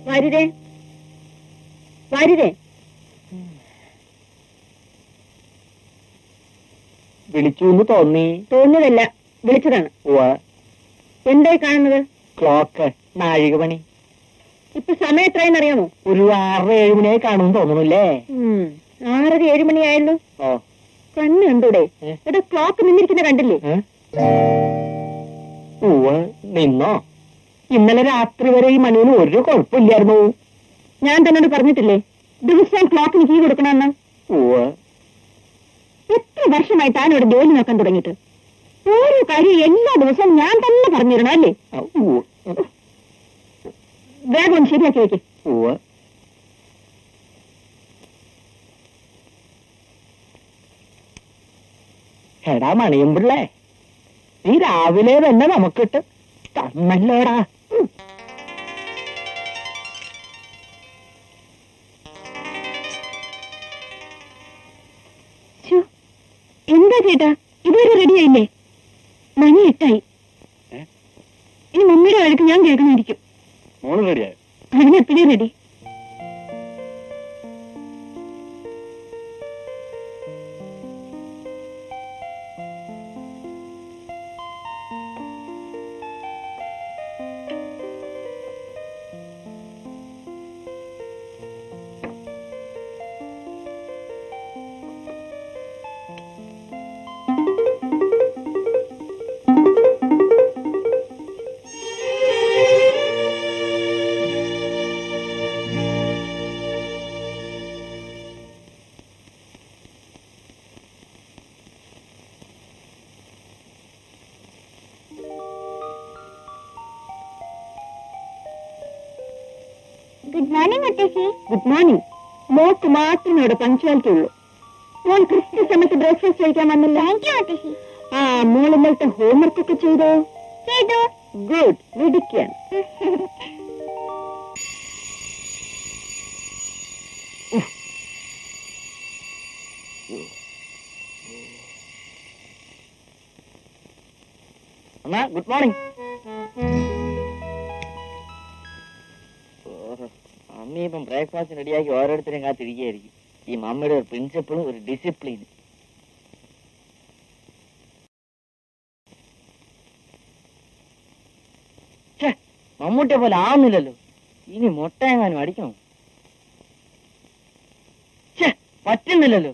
വാരിരേ വാരിരേ, വിളിച്ചു എന്ന് തോന്നി. തോന്നിയതല്ല, വിളിച്ചതാണ്. എന്തായി കാണുന്നത്? ക്ലോക്ക്, നാഴിക പണി. ഇപ്പൊ സമയം എത്രയെന്ന് അറിയാമോ? ഒരു 6-7 മണിയായി കാണുമെന്ന് തോന്നുന്നില്ലേ? 6-7 മണിയായല്ലോ. കണ്ണ് കണ്ടൂടെ? എടാ, ക്ലോക്ക് നിന്നിരിക്കുന്ന കണ്ടില്ലേ? നിന്നോ? ഇന്നലെ രാത്രി വരെ ഈ മണിന് ഒരു കുഴപ്പമില്ലായിരുന്നു. ഞാൻ തന്നോട് പറഞ്ഞിട്ടില്ലേ ദിവസം ക്ലോക്കിന് കീ കൊടുക്കണമെന്ന്? എത്ര വർഷമായി താനോട് ജോലി നോക്കാൻ തുടങ്ങിയിട്ട്? ഓരോ കാര്യം എല്ലാ ദിവസവും ഞാൻ തന്നെ പറഞ്ഞിരണം അല്ലേ? വേഗം ശരിയാക്കി വെക്ക്. എടാ മണിയുമ്പിള്ളേ, നീ രാവിലെ തന്നെ നമുക്കിട്ട് തന്നല്ലോടാ. എന്താ ചേട്ടാ, ഇതുവരെ റെഡിയായില്ലേ? മണി 8 ഇനി മമ്മിയുടെ വഴക്ക് ഞാൻ കേൾക്കണമായിരിക്കും. അതിനെപ്പോഴേ റെഡി. ഗുഡ് മോർണിംഗ് മുത്തശ്ശി. Good morning. മോക്ക് മാത്രമേ ഇവിടെ പങ്ക്ച്വാലിറ്റി ഉള്ളൂ. മോൾ കൃത്യ സമയത്ത് ബ്രേക്ക്ഫാസ്റ്റ് കഴിക്കാൻ വന്നില്ല. മുത്തശ്ശി. ആ, മോൾ ഇന്നലത്തെ ഹോംവർക്ക് ഒക്കെ ചെയ്തോ? ചെയ്തു. ഗുഡ്, മിടുക്കിയാണ്. Good morning. മമ്മി ഇപ്പം ബ്രേക്ക്ഫാസ്റ്റ് റെഡിയാക്കി ഓരോരുത്തരെയും കാത്തിരിക്കുകയായിരിക്കും. ഈ മമ്മിയുടെ ഒരു പ്രിൻസിപ്പിളും ഒരു ഡിസിപ്ലിനും. മമ്മൂട്ടിയെ പോലെ ആവുന്നില്ലല്ലോ. ഇനി മുട്ട എങ്ങാനും അടിക്കണം. പറ്റുന്നില്ലല്ലോ.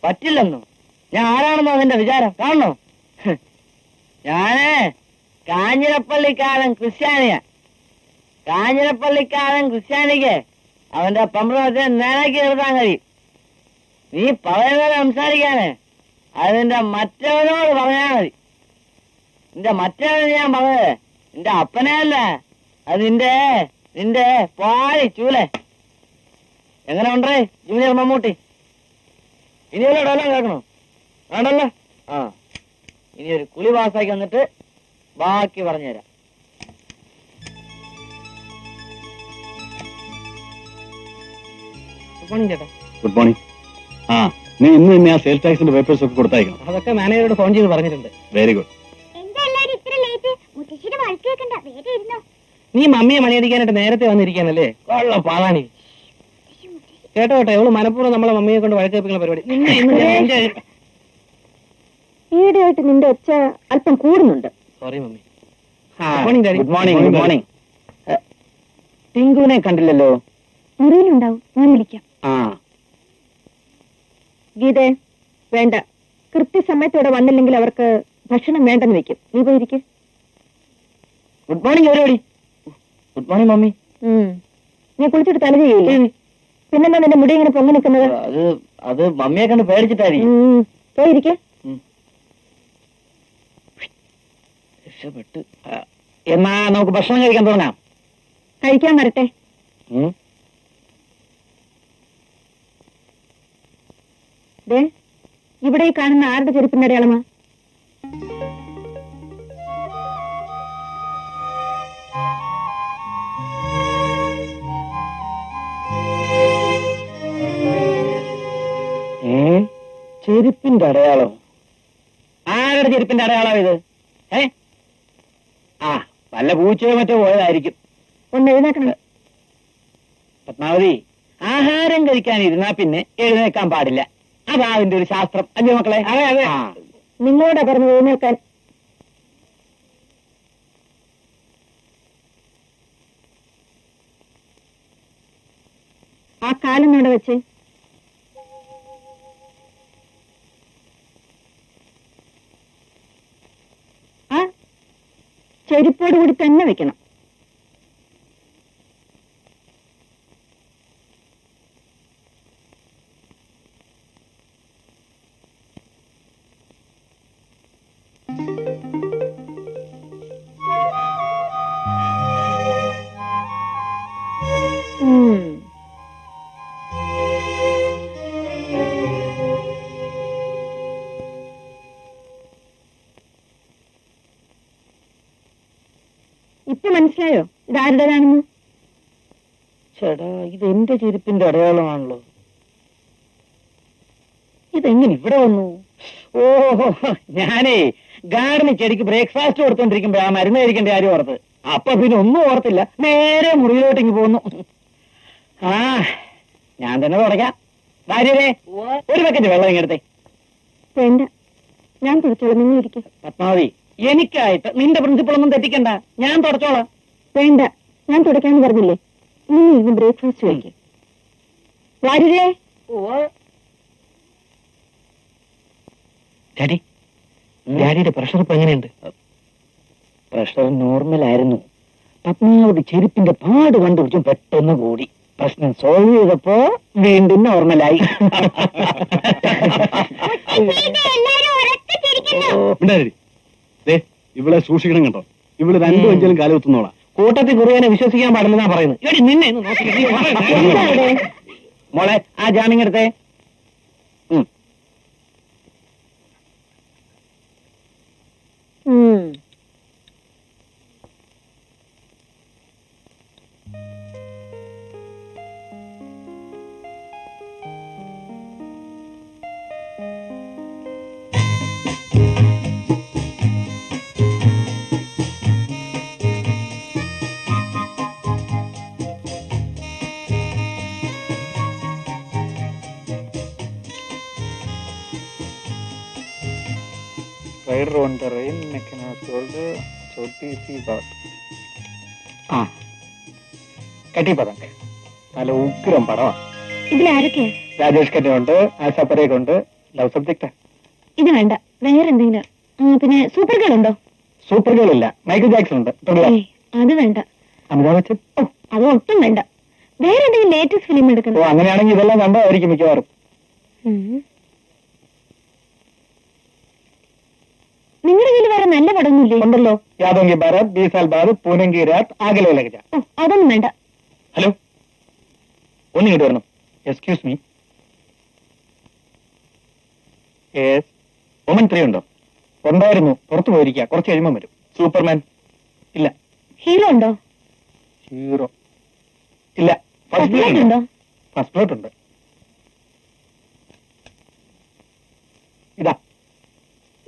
പറ്റില്ലെന്നോ? ഞാൻ ആരാണെന്നോ അതിന്റെ വിചാരം? കാണണോ? ഞാനേ കാഞ്ഞിരപ്പള്ളിക്കാരൻ ക്രിസ്ത്യാനിയാ. കാഞ്ഞിരപ്പള്ളിക്കാരൻ ക്രിസ്ത്യാനിക്ക് അവന്റെ പമ്പ്രത്തെ നിലയ്ക്ക് നിർത്താൻ കഴിയും. നീ പറയുന്നത് സംസാരിക്കാനേ അതിന്റെ മറ്റവനോട് പറഞ്ഞാൽ മതി. നിന്റെ മറ്റവന് ഞാൻ പറഞ്ഞത് നിന്റെ അപ്പനെയല്ല, അത് നിന്റെ പാടി ചൂലെ. എങ്ങനെ ഉണ്ടേ ജൂനിയർ മമ്മൂട്ടി? ഇനിയുള്ള ഡയലോഗ് കേൾക്കണോ? വേണ്ടല്ലോ. ഇനി ഒരു കുളി പാസ്സാക്കി വന്നിട്ട് ബാക്കി പറഞ്ഞുതരാം. ഗുഡ് മോർണിംഗ് ചേട്ടാ. Good morning. നീ ഇന്ന് തന്നെ ആ സെയിൽസ് ടാക്സിന്റെ പേപ്പേഴ്സ് ഒക്കെ കൊടുത്തയക്കണം. അതൊക്കെ മാനേജറോട് ഫോൺ ചെയ്ത് പറഞ്ഞിട്ടുണ്ട്. Very good. നീ മമ്മിയെ മണിയടിക്കാനായിട്ട് നേരത്തെ വന്നിരിക്കാനല്ലേ? കൊള്ള പാലാണി. കേട്ടോ കേട്ടോ, എവള് മനഃപൂർവ്വം നമ്മളെ മമ്മിയെ കൊണ്ട് വഴക്കേൽപ്പിക്കുന്ന പരിപാടി. ഈയിടെയായിട്ട് നിന്റെ ഒച്ച അല്പം കൂടുന്നുണ്ട്. Sorry mummy. Good morning. Good morning. ടിങ്കുവിനെ കണ്ടില്ലല്ലോ. മുറിയിലുണ്ടാവും, ഞാൻ വിളിക്കാം. ഗീതേ, വേണ്ട. കൃത്യസമയത്തോടെ വന്നില്ലെങ്കിൽ അവർക്ക് ഭക്ഷണം വേണ്ടെന്ന് വെക്കും. നീ പോയിരിക്കും. ഗുഡ് മോർണിംഗ് പരിപാടി. Good morning mummy. നീ കുളിച്ചിട്ട് തല ചെയ്യില്ലേ? പിന്നെന്താ നിന്റെ മുടി ഇങ്ങനെ പൊങ്ങി നിൽക്കുന്നത്? അത് മമ്മിയെ കണ്ട് പേടിച്ചിട്ടായിരിക്കും. പോയിരിക്കെ. എന്നാ നമുക്ക് ഭക്ഷണം കഴിക്കാൻ തുടങ്ങാം. കഴിക്കാൻ വരട്ടെ. ഇവിടെ ഈ കാണുന്ന ആരുടെ ചെരുപ്പിന്റെ അടയാളമാ? ചെരുപ്പിന്റെ അടയാളം? ആരുടെ ചെരുപ്പിന്റെ അടയാളം ഇത്? വല്ല പൂച്ചയോ മറ്റോ പോയതായിരിക്കും. ഒന്ന് എഴുന്നേക്കണം. പത്മാവതി, ആഹാരം കഴിക്കാൻ ഇരുന്നാ പിന്നെ എഴുന്നേക്കാൻ പാടില്ല. അതാ അതിന്റെ ഒരു ശാസ്ത്രം. അല്ലേ മക്കളെ? അതെ അതെ. നിങ്ങളോടാ പറഞ്ഞു എഴുന്നേൽക്കാൻ. ആ കാലം അവിടെ വെച്ച്. ആ ചെരുപ്പോട് കൂടി തന്നെ വെക്കണം. ഇപ്പൊ മനസ്സിലായോ ഇതാരുടേതാണെന്ന്? ചേട്ടാ, ഇത് എന്റെ ചെരുപ്പിന്റെ അടയാളമാണല്ലോ. ഇതെങ്ങനെ ഇവിടെ വന്നു? ഓഹോ, ഞാനേ ഗാർഡനിൽ ചെടിക്ക് ബ്രേക്ക്ഫാസ്റ്റ് കൊടുത്തോണ്ടിരിക്കുമ്പോ ആ മരുന്ന് കഴിക്കേണ്ട കാര്യം ഓർത്ത്. അപ്പൊ പിന്നെ ഒന്നും ഓർത്തില്ല, നേരെ മുറിയിലോട്ടിങ്ങ് പോന്നു. ആ, ഞാൻ തന്നെ തുടയ്ക്കാം. ഭാര്യരെ, ഒരു ബക്കറ്റ് വെള്ളം ഇങ്ങെടുത്തേ. വേണ്ട, ഞാൻ തുടച്ചോളാം, നിങ്ങൾ ഇരിക്കും. പത്മാവതി, എനിക്കായിട്ട് നിന്റെ പ്രിൻസിപ്പൾ ഒന്നും തെറ്റിക്കണ്ട, ഞാൻ തുടച്ചോളാം. വേണ്ട, ഞാൻ തുടയ്ക്കാന്ന് പറഞ്ഞില്ലേ. നിങ്ങൾ ഇന്ന് ബ്രേക്ക്ഫാസ്റ്റ് കഴിക്കും. വാര്യരേ. ഡാഡി, ഡാഡിയുടെ പ്രഷർ ഇപ്പൊ എങ്ങനെയുണ്ട്? പ്രഷർ നോർമൽ ആയിരുന്നു. പത്മാവതി ചെരുപ്പിന്റെ പാട് കണ്ടുപിടിച്ചും പെട്ടെന്ന് കൂടി. പ്രശ്നം സോൾവ് ചെയ്തപ്പോ വീണ്ടും നോർമലായി. ഇവിടെ സൂക്ഷിക്കണം കേട്ടോ. ഇവിടെ രണ്ടു അഞ്ചലും കാലത്തുന്നോളാം. കൂട്ടത്തിൽ കുറുകനെ വിശ്വസിക്കാൻ പാടില്ലെന്നാ പറയുന്നത്. എടി നിന്നെ മോളെ, ആ ജാമ്യം എടുത്തേ. Rider on the rain, Meccan has told Choti C. Bhatt. ആ, കട്ടിപ്പതങ്ക് നല്ല ഉഗ്രം പടമാ. ഇതിലാരൊക്കെയാ? രാജേഷ് കന്നുണ്ട്, ആശ പരേഖ് ഉണ്ട്. ലവ് സബ്ജക്റ്റാ. ഇത് വേണ്ട, വേറെന്തെങ്കിലും. പിന്നെ സൂപ്പർ ഗേൾ ഉണ്ടോ? സൂപ്പർ ഗേൾ ഇല്ല, മൈക്കിൾ ജാക്സൺ ഉണ്ട്. ഏയ്, അത് വേണ്ട. അമിതാഭ് ബച്ചൻ. ഓ, അത് ഒട്ടും വേണ്ട. വേറെന്തെങ്കിലും ലേറ്റസ്റ്റ് ഫിലിം ഓ, എടുക്കണം. അങ്ങനെയാണെങ്കിൽ ഇതെല്ലാം കണ്ടായിരിക്കും മിക്കവാറും. നിങ്ങളുടെ കയ്യിൽ വേറെ നല്ല പടമൊന്നുമില്ലേ? ഉണ്ടല്ലോ, യാദോങ്കി ഭാരത്, ബീസാൽ ബാദ്, പൂനങ്കി രാത്, ആഗലെ ലഗജ. ഓ, അതൊന്നും വേണ്ട. ഹലോ, ഒന്നിങ്ങോട്ട് വരണം. Excuse me. ഒമൻ 3 ഉണ്ടോ? ഉണ്ടായിരുന്നു, പുറത്തു പോയിരിക്കുക. കുറച്ച് കഴിയുമ്പോൾ വരും. സൂപ്പർമാൻ ഇല്ല. ഹീറോ ഉണ്ടോ? ഹീറോ ഇല്ല. ഫസ്റ്റ് First Blood ബ്ലഡ് ഉണ്ടോ? ഫസ്റ്റ് ബ്ലഡ് ഉണ്ട്. ഇതാ.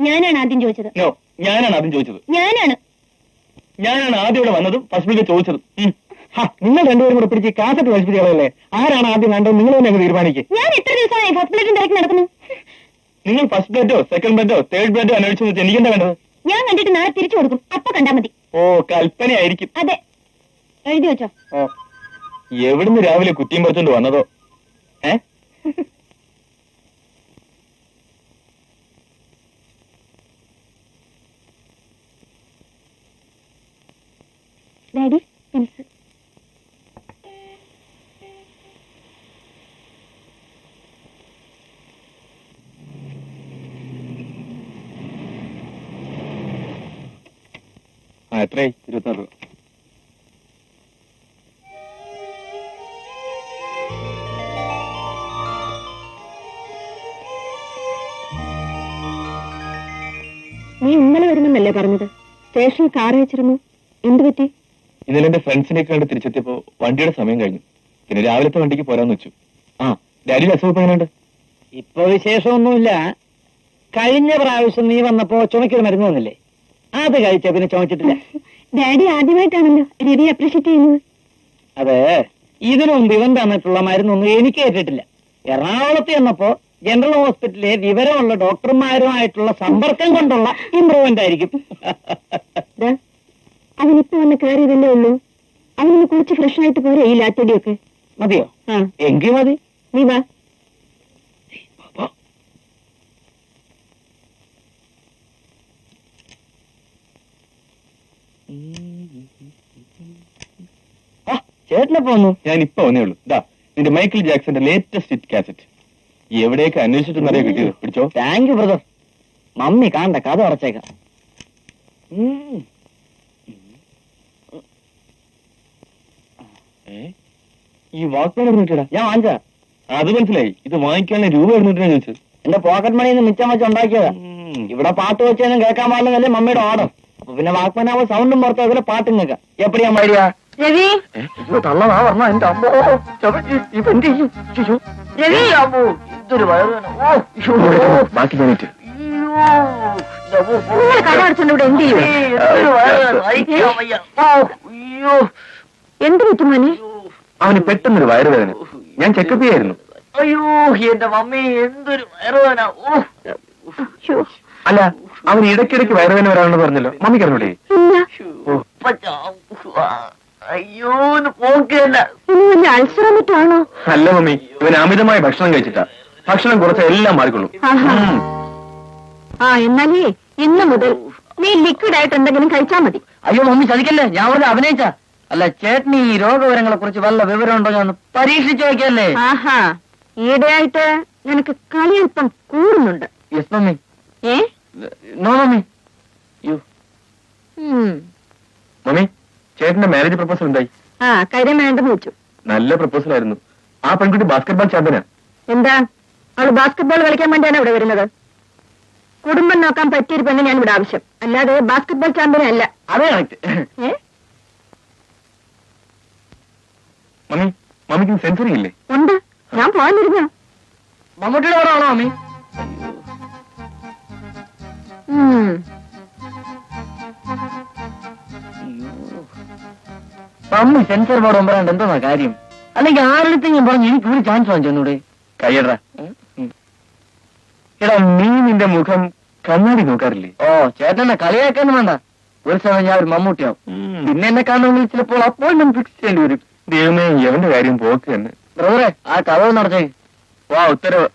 ഞാനാണ് ആദ്യം ചോദിച്ചത്. നോ, ഞാനാണ് ആദ്യം ചോദിച്ചത്. ഞാനാണ് ആദ്യം ഇവിടെ വന്നതും ഫസ്റ്റ് ബ്ലഡ് ചോദിച്ചതും. നിങ്ങൾ രണ്ടുപേരും കൂടെ പിടിച്ച് കാസറ്റ് നശിപ്പിച്ചുകളയല്ലേ. ആരാണ് ആദ്യം കണ്ടത് നിങ്ങൾ തന്നെ അങ്ങ് തീരുമാനിക്കും. ഞാൻ എത്ര ദിവസമായി ഫസ്റ്റ് ബ്ലഡിന്റെ തിരക്ക് നടക്കുന്നു. നിങ്ങൾ ഫസ്റ്റ് ബ്ലഡോ സെക്കൻഡ് ബ്ലഡോ തേർഡ് ബ്ലഡോ അന്വേഷിച്ചു വെച്ചാൽ എനിക്കെന്താ വേണ്ടത്? ഞാൻ കണ്ടിട്ട് നാളെ തിരിച്ചു കൊടുക്കും. അപ്പൊ കണ്ടാ മതി. ഓ, കൽപ്പനയായിരിക്കും. അതെ, എഴുതി വെച്ചോ. ഓ, എവിടുന്ന് രാവിലെ കുറ്റിയും പറിച്ചോണ്ട് വന്നതോ? Daddy, pencil. എത്രയായി? 26 രൂപ. നീ ഇന്നലെ വരുമെന്നല്ലേ പറഞ്ഞത്? സ്റ്റേഷനിൽ കാർ അയച്ചിരുന്നു. എന്ത് പറ്റി? ഇന്നലെ എന്റെ ഫ്രണ്ട്സിനെ കണ്ട് തിരിച്ചെത്തിയപ്പോ വണ്ടിയുടെ സമയം കഴിഞ്ഞു. പിന്നെ രാവിലത്തെ വണ്ടിക്ക് പോരാന്ന് വെച്ചു. ആ, ഡാഡിയുടെ അസുഖം എങ്ങനെയുണ്ട്? ഇപ്പൊ വിശേഷമൊന്നുമില്ല. കഴിഞ്ഞ പ്രാവശ്യം നീ വന്നപ്പോ ചുമക്കൊരു മരുന്ന് വന്നില്ലേ? അത് കഴിച്ച പിന്നെ ചുമച്ചിട്ടില്ല. ഡാഡി ആദ്യമായിട്ടാണല്ലോ രവി അപ്രീഷിയേറ്റ് ചെയ്യുന്നത്. അതെ, ഇതിനു മുമ്പ് ഇവൻ തന്നിട്ടുള്ള മരുന്നൊന്നും എനിക്ക് കേട്ടിട്ടില്ല. എറണാകുളത്ത് ചെന്നപ്പോ ജനറൽ ഹോസ്പിറ്റലിലെ വിവരമുള്ള ഡോക്ടർമാരുമായിട്ടുള്ള സമ്പർക്കം കൊണ്ടുള്ള ഇംപ്രൂവ്മെന്റ് ആയിരിക്കും. അവനിപ്പോ വന്ന് കയറിയതല്ലേ ഉള്ളൂ. അവനൊന്ന് കുറിച്ച് ഫ്രഷ് ആയിട്ട് പോരെ ഈ ലാറ്റടിയൊക്കെ. മതിയോ? ആ, എങ്കിൽ മതി. നീ വാ. ചേട്ടനെപ്പോ വന്നു? ഞാൻ ഇപ്പൊ വന്നേ ഉള്ളൂ. ഇതാ നിന്റെ മൈക്കിൾ ജാക്സന്റെ ലേറ്റസ്റ്റ് ഹിറ്റ് കാസറ്റ്. എവിടെയൊക്കെ അന്വേഷിച്ചിട്ടൊന്നറിയാ കിട്ടിയത്. പിടിച്ചോ. Thank you brother. മമ്മി കാണണ്ട, കഥ അടച്ചേക്കാം. ഈ വാക്ക്മാൻ എറിഞ്ഞിട്ടാ? ഞാൻ വാങ്ങിച്ചാ. അത് മനസ്സിലായി. ഇത് വാങ്ങിക്കാനുള്ള രൂപ എറിഞ്ഞിട്ടാ ചോദിച്ചത്. എന്റെ പോക്കറ്റ് മണിയിൽ നിന്ന് മിച്ചം വെച്ച് ഉണ്ടാക്കിയതാ. ഇവിടെ പാട്ട് വെച്ചൊന്നും കേൾക്കാൻ പാടില്ലെന്നല്ലേ മമ്മിയുടെ ഓർഡർ. അപ്പൊ പിന്നെ വാക്ക്മാനാവുമ്പോ സൗണ്ടും പുറത്തു വെക്കല പാട്ടും കേൾക്കാം. എപ്പടിയാ മരിയാ? രവി, തള്ളതാ പറഞ്ഞ എന്റെ അമ്മോ. രവി, ഇതൊരു വയറുവേന. ബാക്കി ഞാനിട്ട് നിങ്ങൾ കട അടച്ചോണ്ട് ഇവിടെ എന്ത് ചെയ്യും? എന്ത് പറ്റും മോനെ? അവന് പെട്ടെന്നൊരു വയറുവേദന. ഞാൻ ചെക്കപ്പ് ചെയ്യായിരുന്നു. അയ്യോ എന്റെ മമ്മി, എന്തൊരു വയറുവേന. അല്ല, അവൻ ഇടയ്ക്കിടയ്ക്ക് വയറുവേദന വരാണെന്ന് പറഞ്ഞല്ലോ. മമ്മിക്ക് അറിഞ്ഞൂടെ? അയ്യോ പോക്കല്ല. ഇനി വല്ല അൾസർ വന്നിട്ടാണോ? അല്ല മമ്മി, ഇവൻ അമിതമായ ഭക്ഷണം കഴിച്ചിട്ടാ. ഭക്ഷണം കുറച്ച് എല്ലാം മാറിക്കൊള്ളും. ആഹാ. ആ, എന്നാലേ ഇന്ന് മുതൽ നീ ലിക്വിഡ് ആയിട്ട് എന്തെങ്കിലും കഴിച്ചാ മതി. അയ്യോ മമ്മി ചതിക്കല്ലേ, ഞാൻ വെറുതെ അഭിനയിച്ച. അല്ല ചേട്ടന് ഈ രോഗവിവരങ്ങളെ കുറിച്ച് വല്ല വിവരം ഉണ്ടോ ഞാൻ പരീക്ഷിച്ചു നോക്കിയല്ലേ. ആഹാ, ഈയിടെയായിട്ട് നിനക്ക് കളി അല്പം കൂടുന്നുണ്ട്. Yes mummy. ഏ? No mummy. മമ്മി, ചേട്ടന്റെ മാരേജ് പ്രപ്പോസൽ ഉണ്ടായി. ആ, കാര്യം വേണ്ടെന്ന് വെച്ചു. നല്ല പ്രപ്പോസൽ ആയിരുന്നു. ആ പെൺകുട്ടി ബാസ്കറ്റ്ബോൾ ചാമ്പ്യനാ. എന്താ, അവള് ബാസ്കറ്റ്ബോൾ കളിക്കാൻ വേണ്ടിയാണ് ഇവിടെ വരുന്നത്. കുടുംബം നോക്കാൻ പറ്റിയൊരു പെണ്ണ് ഞാൻ ഇവിടെ ആവശ്യം, അല്ലാതെ ബാസ്കറ്റ്ബോൾ ചാമ്പ്യൻ അല്ല. അതെ കറക്റ്റ്. ഏ? മമ്മി, മമ്മിക്ക് സെൻസറി ഇല്ലേ? ഉണ്ട്, ഞാൻ പോകാനിരുന്നു. മമ്മൂട്ടിയുടെ കൂടെ ആണോ മമ്മി? മമ്മി സെൻസർ ബോർഡ് ഒമ്പതാണ്ട് എന്തോന്നാ കാര്യം? അല്ലെങ്കിൽ ആരുടെ പറഞ്ഞു എനിക്ക് ഒരു ചാൻസ് വാങ്ങിച്ചൂടെ? കയ്യടാ. എടാ, നീ നിന്റെ മുഖം കണ്ണാടി നോക്കാറില്ലേ? ഓ ചേട്ടനെ കളിയാക്കാനും വേണ്ട. ഒരു സമയം ഞാൻ ഒരു മമ്മൂട്ടിയാവും. പിന്നെ എന്നെ കാണുമെങ്കിൽ ചിലപ്പോൾ അപ്പോയിന്റ്മെന്റ് ഫിക്സ് ചെയ്യേണ്ടി വരും. ദൈവമേ, എവന്റെ കാര്യം പോക്ക് തന്നെ. ബ്രദറെ, ആ കഥ നടച്ചേ. വാ, ഉത്തരവ്.